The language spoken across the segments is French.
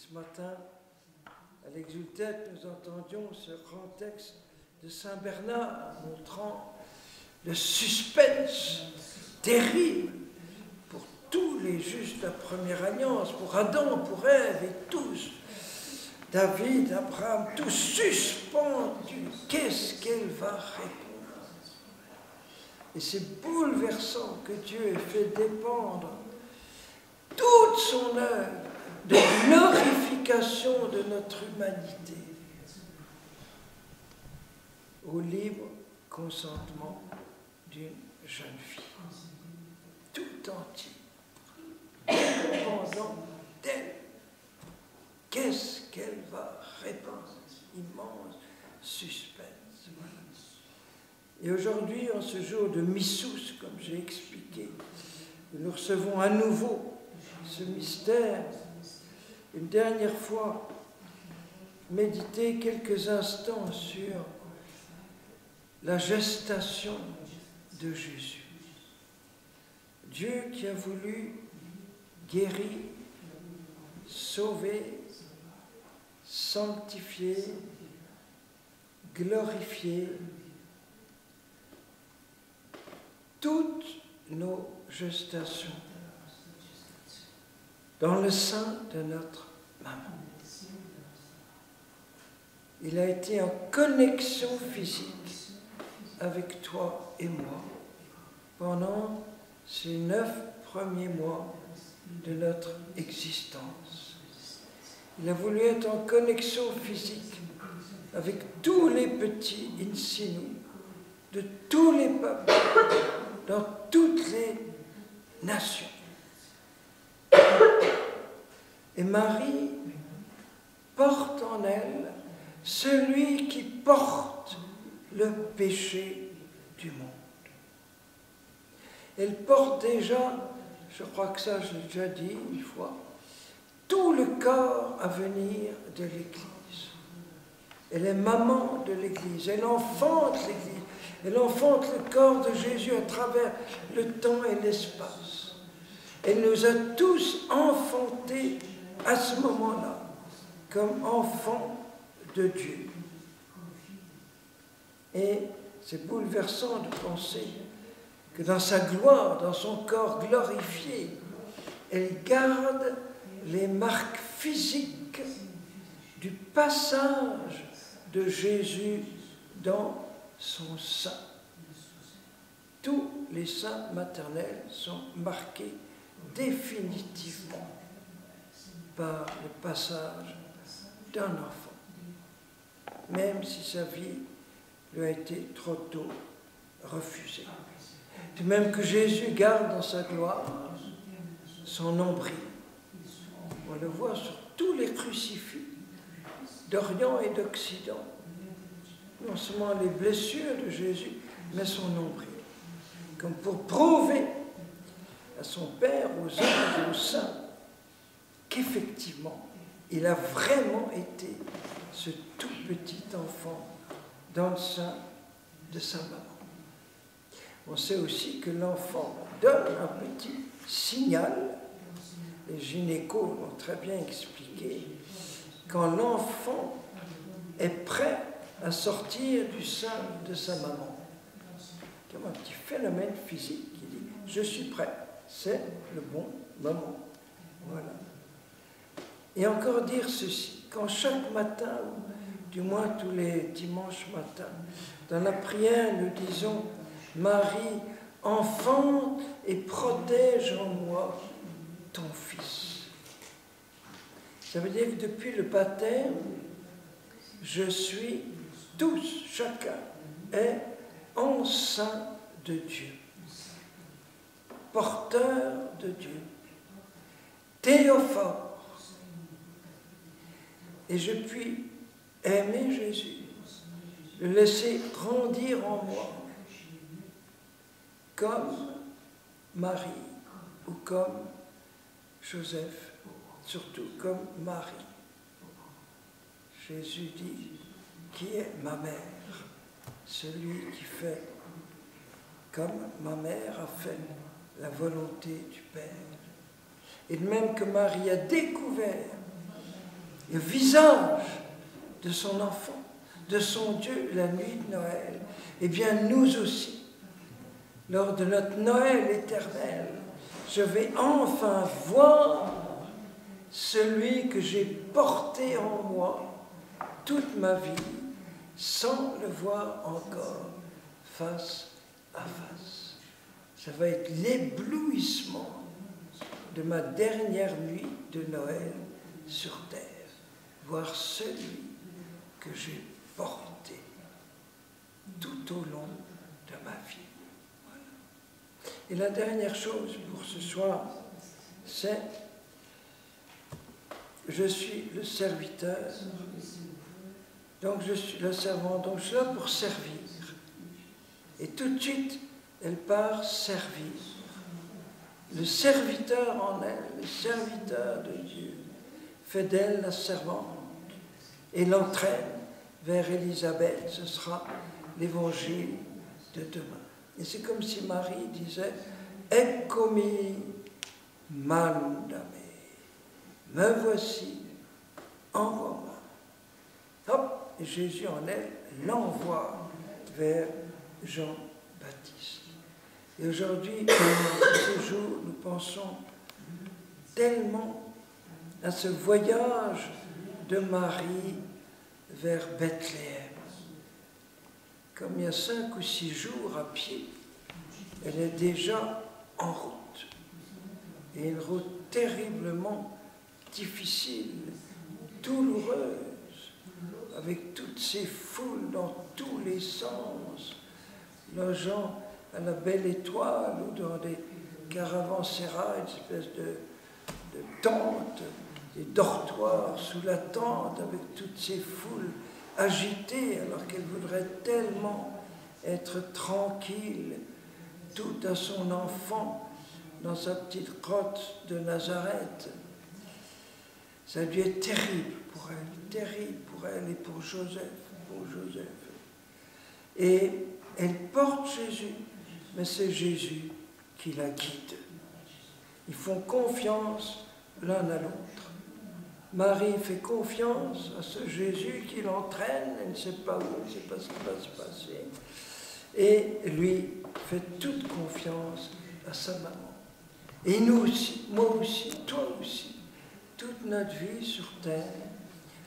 ce matin, à l'Exultète, nous entendions ce grand texte de Saint Bernard montrant le suspense terrible pour tous les justes de la première alliance, pour Adam, pour Ève et tous, David, Abraham, tous suspendus. Qu'est-ce qu'elle va répondre? Et c'est bouleversant que Dieu ait fait dépendre toute son œuvre de glorification de notre humanité au libre consentement d'une jeune fille, tout entier, dépendant d'elle. Qu'est-ce qu'elle va répondre? Immense suspense. Et aujourd'hui, en ce jour de Missous, comme j'ai expliqué, nous recevons à nouveau ce mystère. Une dernière fois, méditer quelques instants sur la gestation de Jésus. Dieu qui a voulu guérir, sauver, sanctifier, glorifier toutes nos gestations dans le sein de notre maman. Il a été en connexion physique avec toi et moi pendant ces 9 premiers mois de notre existence. Il a voulu être en connexion physique avec tous les petits in situ de tous les peuples, dans toutes les nations. Et Marie porte en elle celui qui porte le péché du monde. Elle porte déjà, je crois que ça je l'ai déjà dit une fois, tout le corps à venir de l'Église. Elle est maman de l'Église, elle enfante l'Église, elle enfante le corps de Jésus à travers le temps et l'espace. Elle nous a tous enfantés à ce moment-là, comme enfants de Dieu. Et c'est bouleversant de penser que dans sa gloire, dans son corps glorifié, elle garde les marques physiques du passage de Jésus dans son sein. Tous les seins maternels sont marqués définitivement par le passage d'un enfant, même si sa vie lui a été trop tôt refusée. De même que Jésus garde dans sa gloire son nombril. On le voit sur tous les crucifix d'Orient et d'Occident. Non seulement les blessures de Jésus, mais son nombril. Comme pour prouver à son Père, aux anges et aux saints, qu'effectivement, il a vraiment été ce tout petit enfant dans le sein de sa maman. On sait aussi que l'enfant donne un petit signal, les gynécos l'ont très bien expliqué, quand l'enfant est prêt à sortir du sein de sa maman. Comme un petit phénomène physique qui dit « je suis prêt ». C'est le bon moment. Voilà. Et encore dire ceci, quand chaque matin, ou du moins tous les dimanches matins, dans la prière, nous disons « Marie, enfante et protège en moi ton Fils ». Ça veut dire que depuis le baptême, je suis tous, chacun est enceint de Dieu, porteur de Dieu, théophore. Et je puis aimer Jésus, le laisser grandir en moi, comme Marie ou comme Joseph, surtout comme Marie. Jésus dit, qui est ma mère? Celui qui fait comme ma mère a fait la volonté du Père. Et de même que Marie a découvert le visage de son enfant, de son Dieu, la nuit de Noël. Eh bien, nous aussi, lors de notre Noël éternel, je vais enfin voir celui que j'ai porté en moi toute ma vie, sans le voir encore face à face. Ça va être l'éblouissement de ma dernière nuit de Noël sur terre, voir celui que j'ai porté tout au long de ma vie. Voilà. Et la dernière chose pour ce soir, c'est je suis le serviteur, donc je suis le servant, donc je suis là pour servir. Et tout de suite, elle part servir. Le serviteur en elle, le serviteur de Dieu, fait d'elle la servante et l'entraîne vers Élisabeth. Ce sera l'évangile de demain. Et c'est comme si Marie disait « Eccomi mandame » « Me voici, envoie-moi. » Hop, et Jésus en elle l'envoie vers Jean-Baptiste. Et aujourd'hui, ce jour, nous pensons tellement à ce voyage de Marie vers Bethléem. Comme il y a 5 ou 6 jours à pied, elle est déjà en route. Et une route terriblement difficile, douloureuse, avec toutes ces foules dans tous les sens, logeant à la Belle Étoile ou dans des caravansérails, une espèce de tentes, des dortoirs sous la tente, avec toutes ces foules agitées, alors qu'elle voudrait tellement être tranquille, tout à son enfant, dans sa petite grotte de Nazareth. Ça a dû être terrible pour elle et pour Joseph, Et elle porte Jésus, mais c'est Jésus qui la guide. Ils font confiance l'un à l'autre. Marie fait confiance à ce Jésus qui l'entraîne, elle ne sait pas où, elle ne sait pas ce qui va se passer. Et lui fait toute confiance à sa maman. Et nous aussi, moi aussi, toi aussi, toute notre vie sur terre,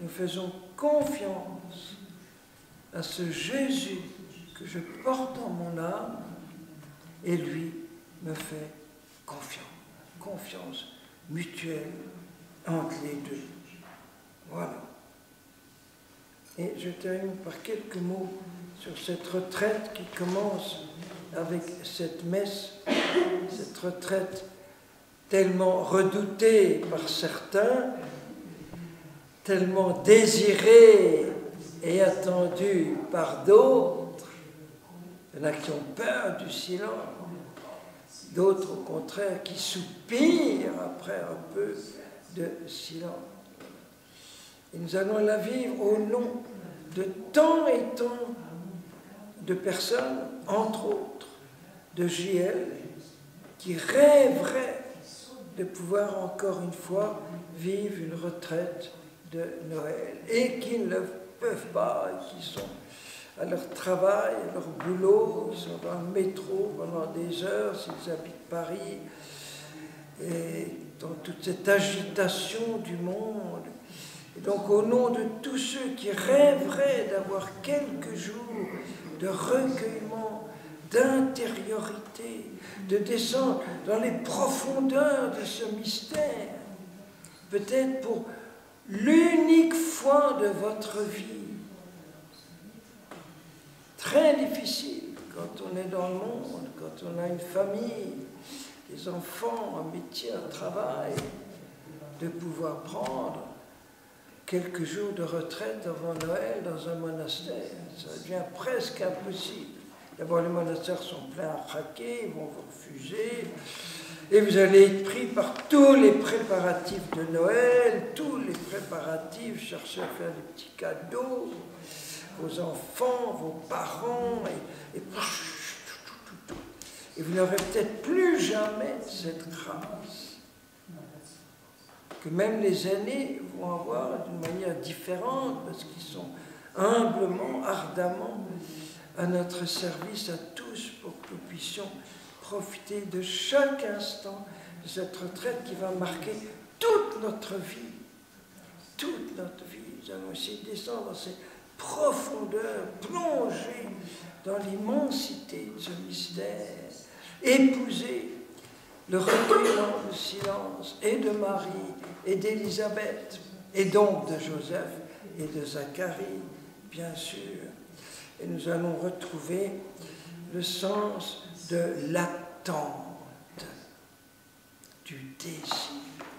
nous faisons confiance à ce Jésus que je porte en mon âme, et lui me fait confiance mutuelle entre les deux. Voilà. Et je termine par quelques mots sur cette retraite qui commence avec cette messe, cette retraite tellement redoutée par certains, tellement désirée et attendue par d'autres. Il y en a qui ont peur du silence, d'autres au contraire qui soupirent après un peu de silence. Et nous allons la vivre au nom de tant et tant de personnes, entre autres de JL, qui rêveraient de pouvoir encore une fois vivre une retraite de Noël et qui ne le peuvent pas, et qui sont à leur travail, à leur boulot, ils sont dans le métro pendant des heures s'ils habitent Paris, et dans toute cette agitation du monde. Et donc au nom de tous ceux qui rêveraient d'avoir quelques jours de recueillement, d'intériorité, de descendre dans les profondeurs de ce mystère, peut-être pour l'unique fois de votre vie, très difficile quand on est dans le monde, quand on a une famille, des enfants, un métier, un travail, de pouvoir prendre quelques jours de retraite avant Noël dans un monastère. Ça devient presque impossible. D'abord, les monastères sont pleins à craquer, ils vont vous refuser, et vous allez être pris par tous les préparatifs de Noël, tous les préparatifs, chercher à faire des petits cadeaux, vos enfants, vos parents, et vous n'aurez peut-être plus jamais cette grâce que même les aînés vont avoir d'une manière différente, parce qu'ils sont humblement, ardemment à notre service à tous, pour que nous puissions profiter de chaque instant de cette retraite qui va marquer toute notre vie. Toute notre vie. Nous allons essayer de descendre dans ces profondeurs, plonger dans l'immensité de ce mystère, épouser le recueillement, le silence, et de Marie, et d'Élisabeth, et donc de Joseph, et de Zacharie, bien sûr. Et nous allons retrouver le sens de l'attente, du désir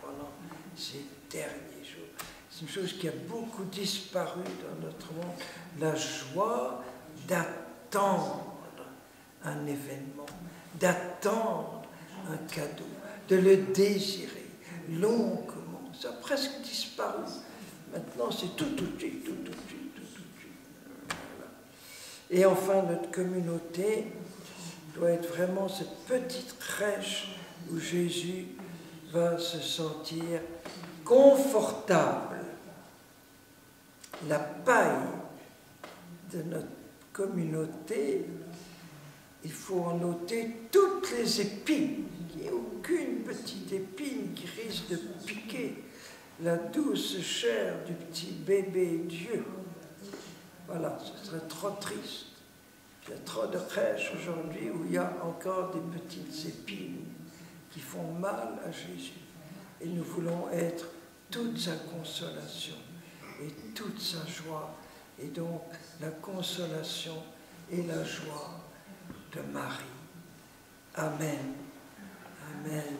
pendant ces derniers jours. C'est une chose qui a beaucoup disparu dans notre monde, la joie d'attendre un événement, d'attendre un cadeau, de le désirer longuement. Ça a presque disparu. Maintenant, c'est tout de suite, tout de suite, tout de suite. Voilà. Et enfin, notre communauté doit être vraiment cette petite crèche où Jésus va se sentir confortable. La paille de notre communauté, il faut en ôter toutes les épines. Il n'y a aucune petite épine qui risque de piquer la douce chair du petit bébé Dieu. Voilà, ce serait trop triste. Il y a trop de crèches aujourd'hui où il y a encore des petites épines qui font mal à Jésus. Et nous voulons être toute sa consolation et toute sa joie. Et donc la consolation et la joie de Marie. Amen. Amen.